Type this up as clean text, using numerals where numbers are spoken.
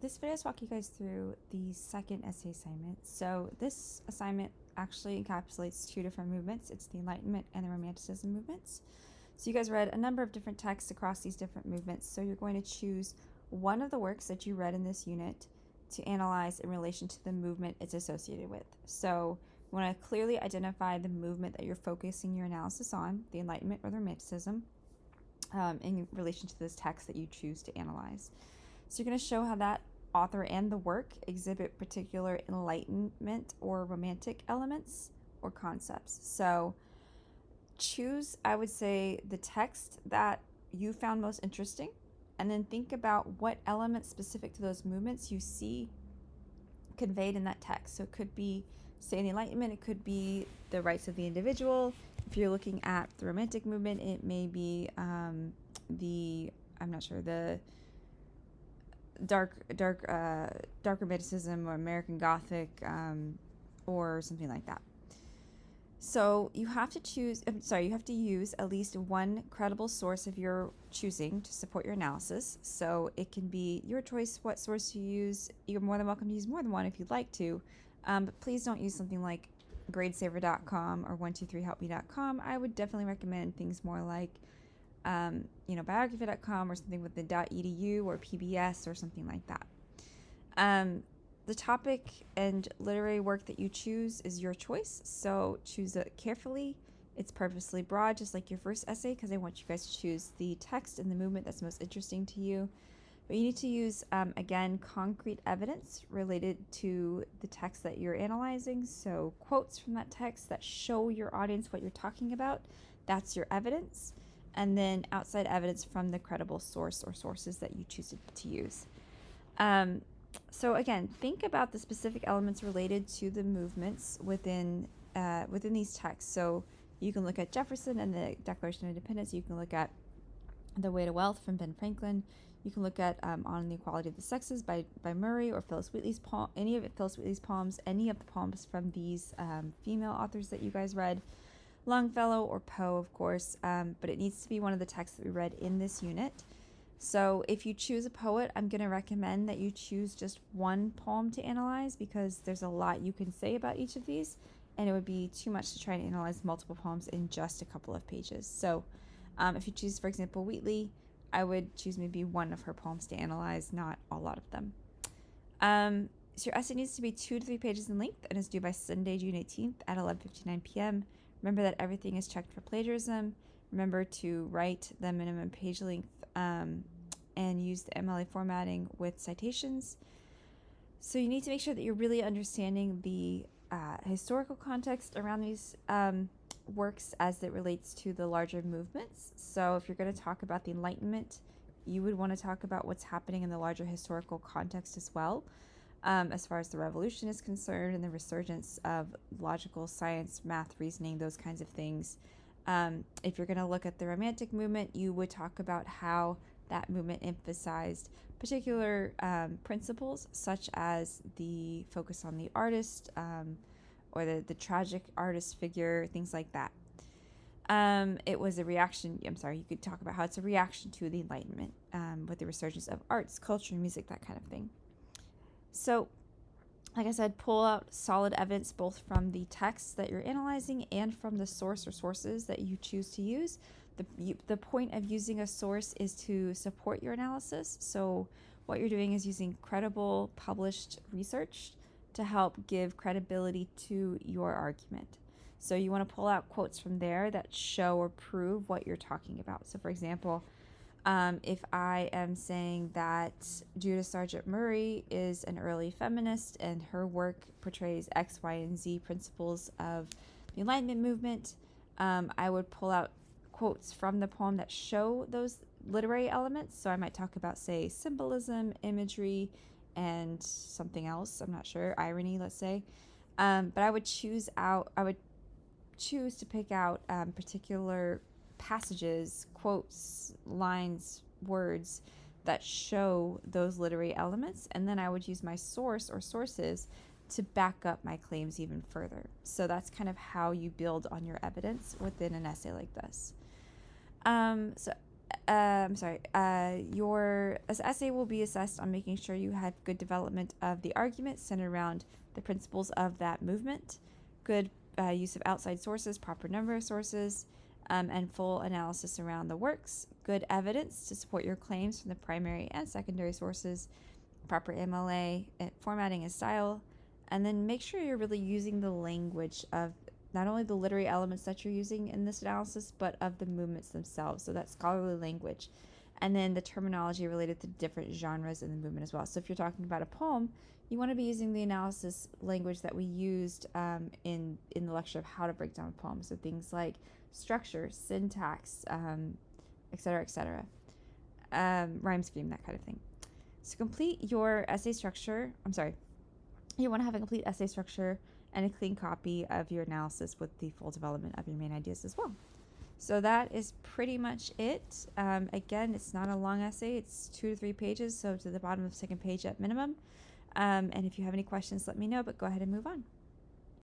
This video is walking you guys through the second essay assignment. So this assignment actually encapsulates two different movements. It's the Enlightenment and the Romanticism movements. So you guys read a number of different texts across these different movements. So you're going to choose one of the works that you read in this unit to analyze in relation to the movement it's associated with. So you want to clearly identify the movement that you're focusing your analysis on, the Enlightenment or the Romanticism, in relation to this text that you choose to analyze. So you're going to show how that author and the work exhibit particular Enlightenment or romantic elements or concepts. So choose, I would say, the text that you found most interesting, and then think about what elements specific to those movements you see conveyed in that text. So it could be, say, the Enlightenment, it could be the rights of the individual. If you're looking at the Romantic movement, it may be the dark romanticism or American Gothic, or something like that. So you have to use at least one credible source of your choosing to support your analysis. So it can be your choice what source you use. You're more than welcome to use more than one if you'd like to, but please don't use something like gradesaver.com or 123helpme.com. I would definitely recommend things more like biography.com or something with the .edu or PBS or something like that. The topic and literary work that you choose is your choice, so choose it carefully. It's purposely broad, just like your first essay, because I want you guys to choose the text and the movement that's most interesting to you. But you need to use, again, concrete evidence related to the text that you're analyzing, so quotes from that text that show your audience what you're talking about. That's your evidence. And then outside evidence from the credible source or sources that you choose to use. So again, think about the specific elements related to the movements within these texts. So you can look at Jefferson and the Declaration of Independence. You can look at The Way to Wealth from Ben Franklin. You can look at On the Equality of the Sexes by Murray or Phillis Wheatley's poem, any of Phillis Wheatley's poems, any of the poems from these female authors that you guys read. Longfellow or Poe, of course, but it needs to be one of the texts that we read in this unit. So if you choose a poet, I'm going to recommend that you choose just one poem to analyze, because there's a lot you can say about each of these, and it would be too much to try and analyze multiple poems in just a couple of pages. So if you choose, for example, Wheatley, I would choose maybe one of her poems to analyze, not a lot of them. So your essay needs to be 2 to 3 pages in length and is due by Sunday, June 18th at 11:59 p.m. Remember that everything is checked for plagiarism. Remember to write the minimum page length and use the MLA formatting with citations. So you need to make sure that you're really understanding the historical context around these works as it relates to the larger movements. So if you're going to talk about the Enlightenment, you would want to talk about what's happening in the larger historical context as well. As far as the revolution is concerned and the resurgence of logical science, math, reasoning, those kinds of things. If you're going to look at the Romantic movement, you would talk about how that movement emphasized particular principles, such as the focus on the artist, or the tragic artist figure, things like that. It was a reaction, you could talk about how it's a reaction to the Enlightenment, with the resurgence of arts, culture, music, that kind of thing. So, like I said, pull out solid evidence both from the text that you're analyzing and from the source or sources that you choose to use. The point of using a source is to support your analysis. So what you're doing is using credible published research to help give credibility to your argument. So you want to pull out quotes from there that show or prove what you're talking about. So for example, if I am saying that Judith Sargent Murray is an early feminist and her work portrays X, Y, and Z principles of the Enlightenment movement, I would pull out quotes from the poem that show those literary elements. So I might talk about, say, symbolism, imagery, and something else. I'm not sure, irony, let's say. But I would choose to pick out particular passages, quotes, lines, words that show those literary elements, and then I would use my source or sources to back up my claims even further. So that's kind of how you build on your evidence within an essay like this. So Your essay will be assessed on making sure you had good development of the argument centered around the principles of that movement, good use of outside sources, proper number of sources, and full analysis around the works, good evidence to support your claims from the primary and secondary sources, proper MLA, formatting and style, and then make sure you're really using the language of not only the literary elements that you're using in this analysis, but of the movements themselves. So that's scholarly language. And then the terminology related to different genres in the movement as well. So if you're talking about a poem, you want to be using the analysis language that we used in the lecture of how to break down a poem. So things like structure, syntax, et cetera, rhyme scheme, that kind of thing. So complete your essay structure. You want to have a complete essay structure and a clean copy of your analysis with the full development of your main ideas as well. So that is pretty much it. Again, it's not a long essay. It's 2 to 3 pages, so to the bottom of the second page at minimum. And if you have any questions, let me know, but go ahead and move on.